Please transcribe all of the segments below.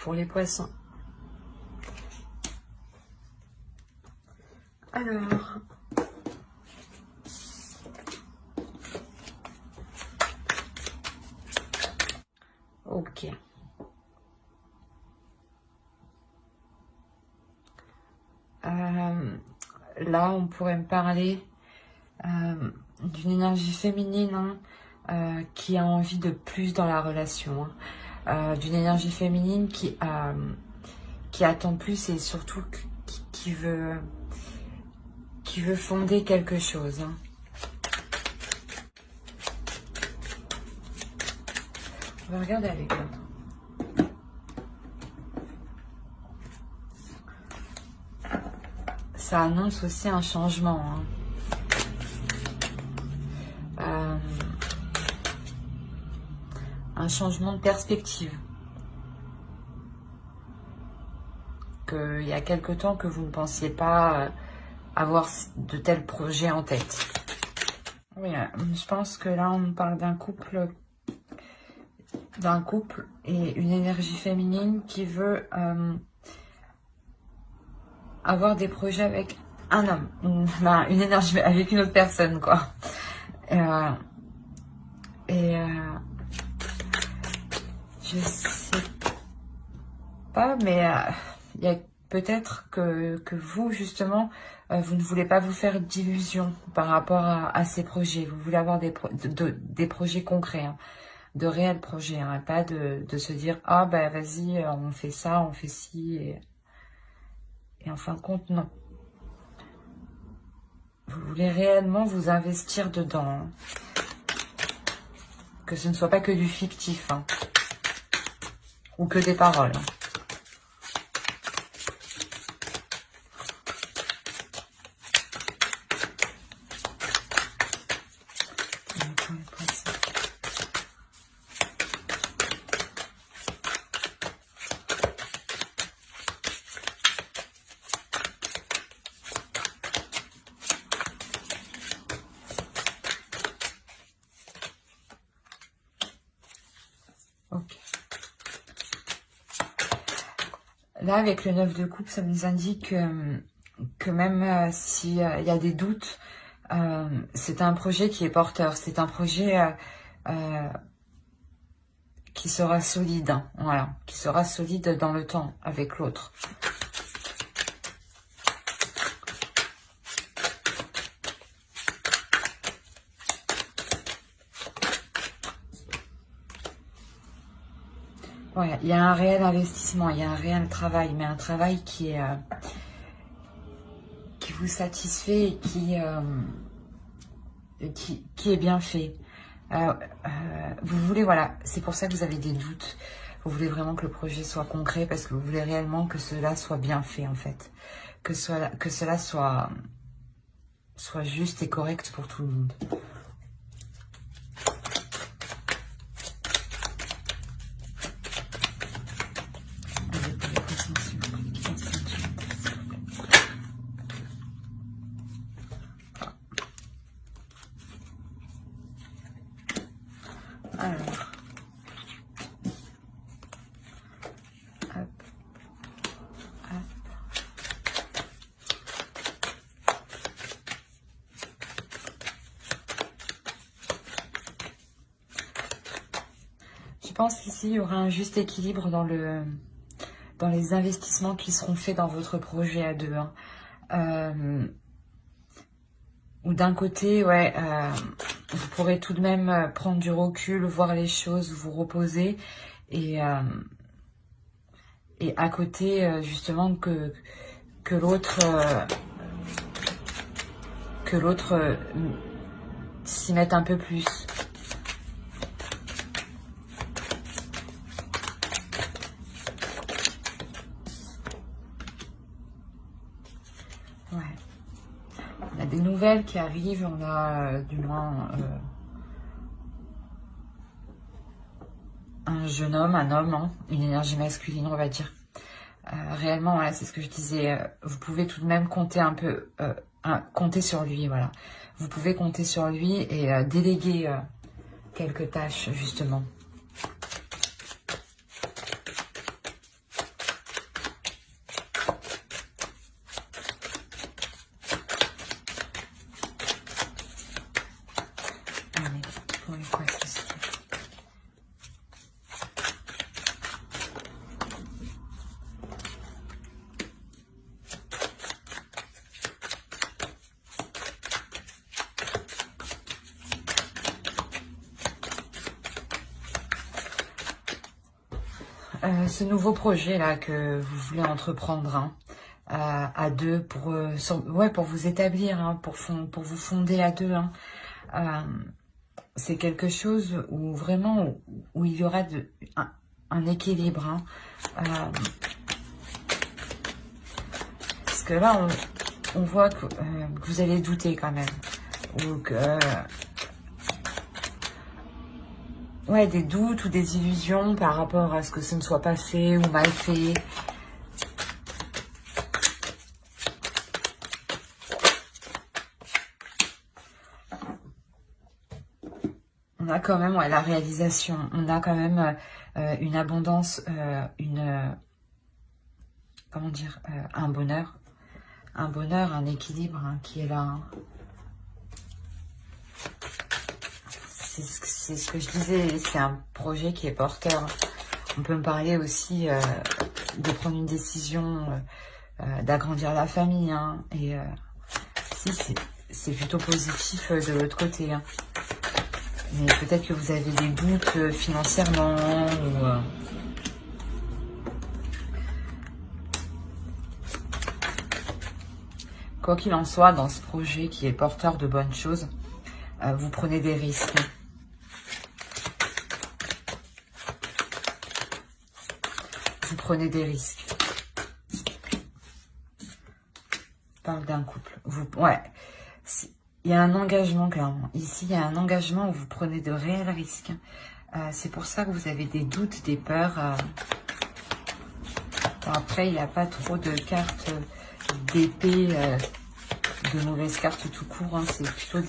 pour les poissons. Alors, ok. Là, on pourrait me parler d'une énergie féminine qui a envie de plus dans la relation. D'une énergie féminine qui attend plus et surtout qui veut fonder quelque chose. On va regarder avec l'autre. Ça annonce aussi un changement. Un changement de perspective. Il y a quelque temps que vous ne pensiez pas avoir de tels projets en tête. Oui, je pense que là, on parle d'un couple et une énergie féminine qui veut avoir des projets avec un homme, une énergie avec une autre personne, quoi. Je sais pas, mais il y a peut-être que vous, justement, vous ne voulez pas vous faire d'illusions par rapport à ces projets. Vous voulez avoir des projets concrets, hein, de réels projets, hein, pas de se dire « Ah, bah vas-y, on fait ça, on fait ci. » Et en fin de compte, non. Vous voulez réellement vous investir dedans. Hein. Que ce ne soit pas que du fictif. Hein. Ou que des paroles. Hein. Là, avec le 9 de coupe, ça nous indique que même s'il y a des doutes, c'est un projet qui est porteur. C'est un projet qui sera solide. Hein, voilà, qui sera solide dans le temps avec l'autre. Ouais, il y a un réel investissement, il y a un réel travail, mais un travail qui vous satisfait et qui est bien fait. Vous voulez, voilà, c'est pour ça que vous avez des doutes. Vous voulez vraiment que le projet soit concret parce que vous voulez réellement que cela soit bien fait, en fait. Que cela soit juste et correct pour tout le monde. Alors, hop, hop. Je pense qu'ici, il y aura un juste équilibre dans les investissements qui seront faits dans votre projet à deux. Hein. Ou d'un côté, ouais, vous pourrez tout de même prendre du recul, voir les choses, vous reposer. Et à côté, justement, que l'autre s'y mette un peu plus. Ouais. On a des nouvelles qui arrivent, on a du moins un jeune homme, un homme, hein, une énergie masculine, on va dire. Réellement, voilà, c'est ce que je disais, vous pouvez tout de même compter un peu, compter sur lui, voilà. Vous pouvez compter sur lui et déléguer quelques tâches, justement. ce nouveau projet là que vous voulez entreprendre hein, à deux pour, pour vous établir, hein, pour vous fonder à deux. Hein. C'est quelque chose où vraiment où il y aura un équilibre. Hein. Parce que là, on voit que vous allez douter quand même. Ou que... ouais, des doutes ou des illusions par rapport à ce que ce ne soit pas fait ou mal fait. On a quand même la réalisation. On a quand même une abondance, comment dire, un bonheur. Un bonheur, un équilibre hein, qui est là. Hein. C'est ce que je disais, c'est un projet qui est porteur. On peut me parler aussi de prendre une décision, d'agrandir la famille. Hein, et si, c'est plutôt positif de l'autre côté. Hein. Mais peut-être que vous avez des doutes financièrement ou... Quoi qu'il en soit, dans ce projet qui est porteur de bonnes choses, vous prenez des risques. Vous prenez des risques. Je parle d'un couple. Ouais. Il y a un engagement, clairement. Ici, il y a un engagement où vous prenez de réels risques. C'est pour ça que vous avez des doutes, des peurs. Bon, après, il n'y a pas trop de cartes d'épée, de mauvaises cartes tout court. Hein. C'est plutôt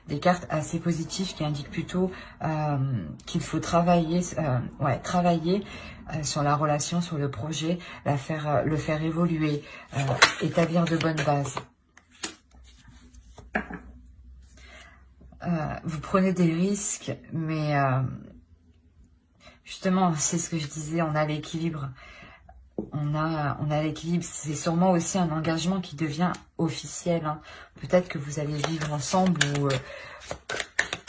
des cartes assez positives qui indiquent plutôt qu'il faut travailler, travailler sur la relation, sur le projet, le faire évoluer, établir de bonnes bases. Vous prenez des risques, mais justement, c'est ce que je disais, on a l'équilibre. On a l'équilibre. C'est sûrement aussi un engagement qui devient officiel. Hein. Peut-être que vous allez vivre ensemble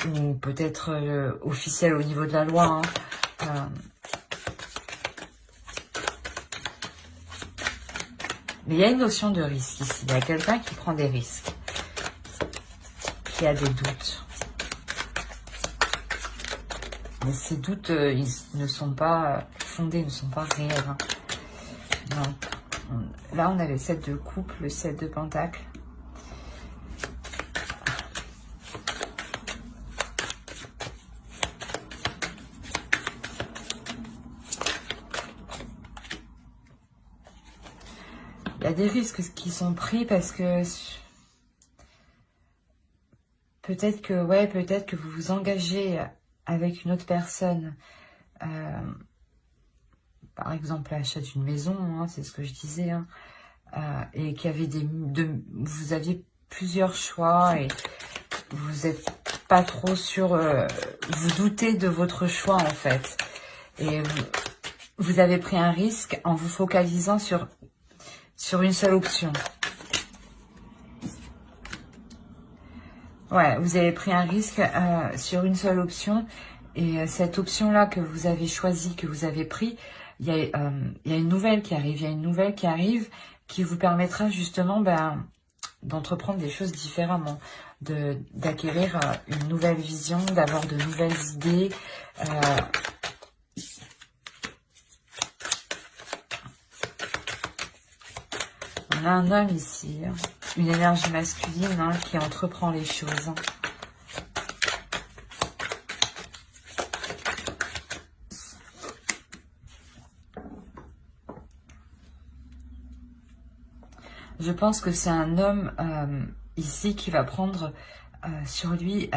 ou peut-être officiel au niveau de la loi. Hein. Mais il y a une notion de risque ici. Il y a quelqu'un qui prend des risques, qui a des doutes. Mais ces doutes, ils ne sont pas fondés, ils ne sont pas réels. Hein. Non. Là, on a le 7 de coupe, le 7 de pentacle. Il y a des risques qui sont pris parce que peut-être que vous vous engagez avec une autre personne, par exemple l'achat d'une maison, hein, c'est ce que je disais, hein, et qu'il y avait vous aviez plusieurs choix et vous n'êtes pas trop sûr, vous doutez de votre choix en fait, et vous avez pris un risque en vous focalisant sur une seule option. Ouais, vous avez pris un risque sur une seule option. Et cette option-là que vous avez choisie, que vous avez pris, il y a une nouvelle qui arrive. Il y a une nouvelle qui arrive qui vous permettra justement d'entreprendre des choses différemment, d'acquérir une nouvelle vision, d'avoir de nouvelles idées. On a un homme ici, hein. Une énergie masculine hein, qui entreprend les choses. Hein. Je pense que c'est un homme ici qui va prendre sur lui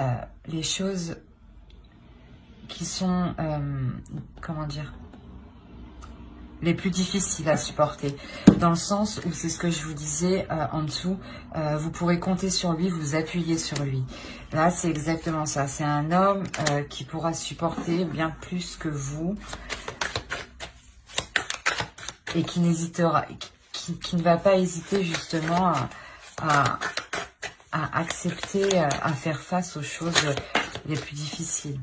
les choses qui sont, comment dire, les plus difficiles à supporter, dans le sens où c'est ce que je vous disais en dessous, vous pourrez compter sur lui, vous appuyer sur lui. Là, c'est exactement ça. C'est un homme qui pourra supporter bien plus que vous et qui n'hésitera, qui ne va pas hésiter justement à accepter, à faire face aux choses les plus difficiles.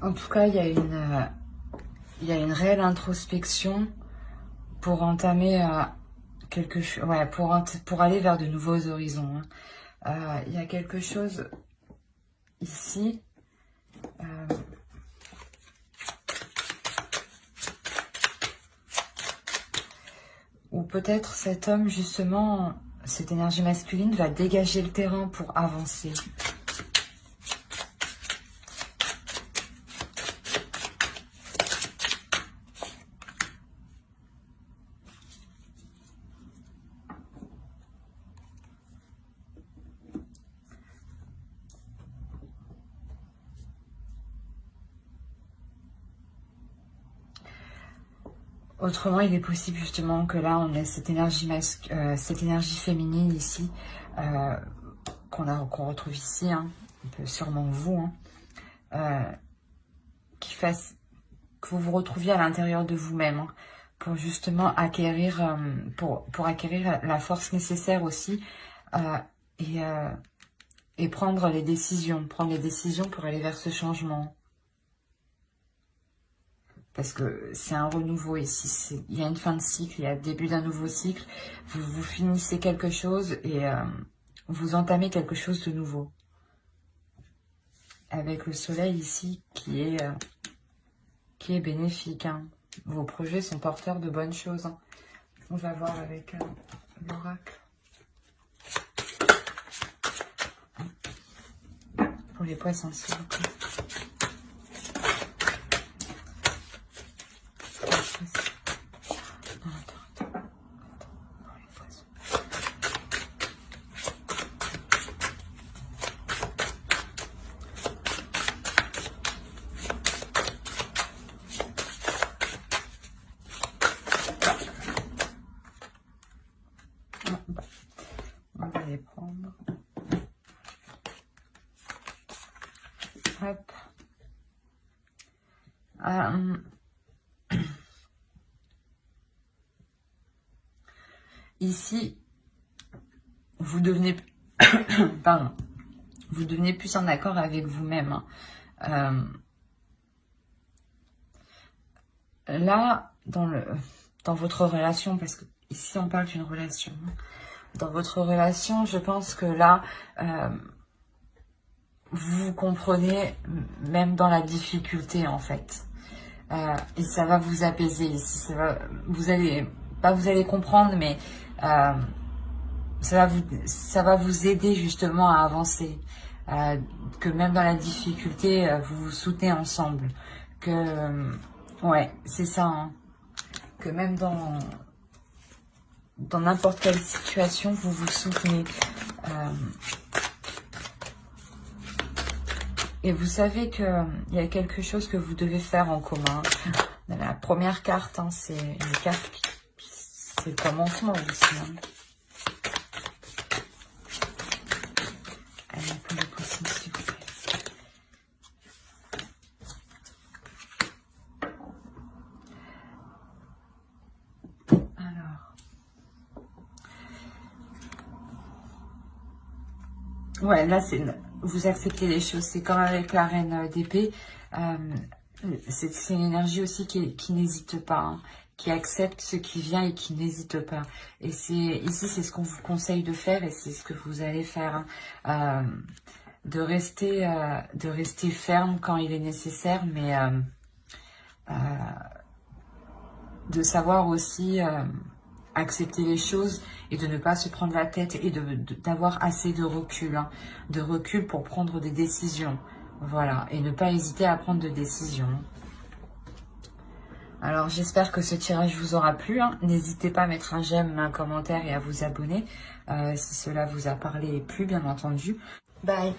En tout cas, il y a une réelle introspection pour entamer quelque chose, ouais, pour aller vers de nouveaux horizons. Hein. Il y a quelque chose ici. Ou peut-être cet homme, justement, cette énergie masculine va dégager le terrain pour avancer. Autrement, il est possible justement que là, on ait cette énergie féminine ici, qu'on retrouve ici, hein, un peu sûrement vous, hein, qui fasse que vous vous retrouviez à l'intérieur de vous-même, hein, pour justement acquérir, pour acquérir la force nécessaire aussi, et prendre les décisions pour aller vers ce changement. Parce que c'est un renouveau ici, il y a une fin de cycle, il y a le début d'un nouveau cycle, vous finissez quelque chose et vous entamez quelque chose de nouveau. Avec le soleil ici qui est bénéfique. Hein. Vos projets sont porteurs de bonnes choses. Hein. On va voir avec l'oracle. Pour les poissons, s'il vous plaît. On va les prendre. Hop. Ici, vous devenez, pardon, vous devenez plus en accord avec vous-même. Hein. Là, dans votre relation, parce que ici on parle d'une relation, hein, dans votre relation, je pense que là, vous comprenez même dans la difficulté en fait. Et ça va vous apaiser ici. Vous allez comprendre, mais ça va vous aider justement à avancer. Que même dans la difficulté, vous vous soutenez ensemble. Ouais, c'est ça. Hein. Que même dans n'importe quelle situation, vous vous soutenez. Et vous savez qu'il y a quelque chose que vous devez faire en commun. La première carte, hein, c'est une carte c'est le commencement aussi. Hein. Allez, pour les poissons, s'il vous plaît. Ouais, là, vous acceptez les choses. C'est comme avec la reine d'épée. C'est une énergie aussi qui n'hésite pas, hein, qui accepte ce qui vient et qui n'hésite pas. Et ici, c'est ce qu'on vous conseille de faire et c'est ce que vous allez faire. Hein. De rester ferme quand il est nécessaire, mais de savoir aussi accepter les choses et de ne pas se prendre la tête et d'avoir assez de recul, hein, pour prendre des décisions. Voilà, et ne pas hésiter à prendre des décisions. Alors, j'espère que ce tirage vous aura plu. Hein. N'hésitez pas à mettre un j'aime, un commentaire et à vous abonner si cela vous a parlé et plu, bien entendu. Bye.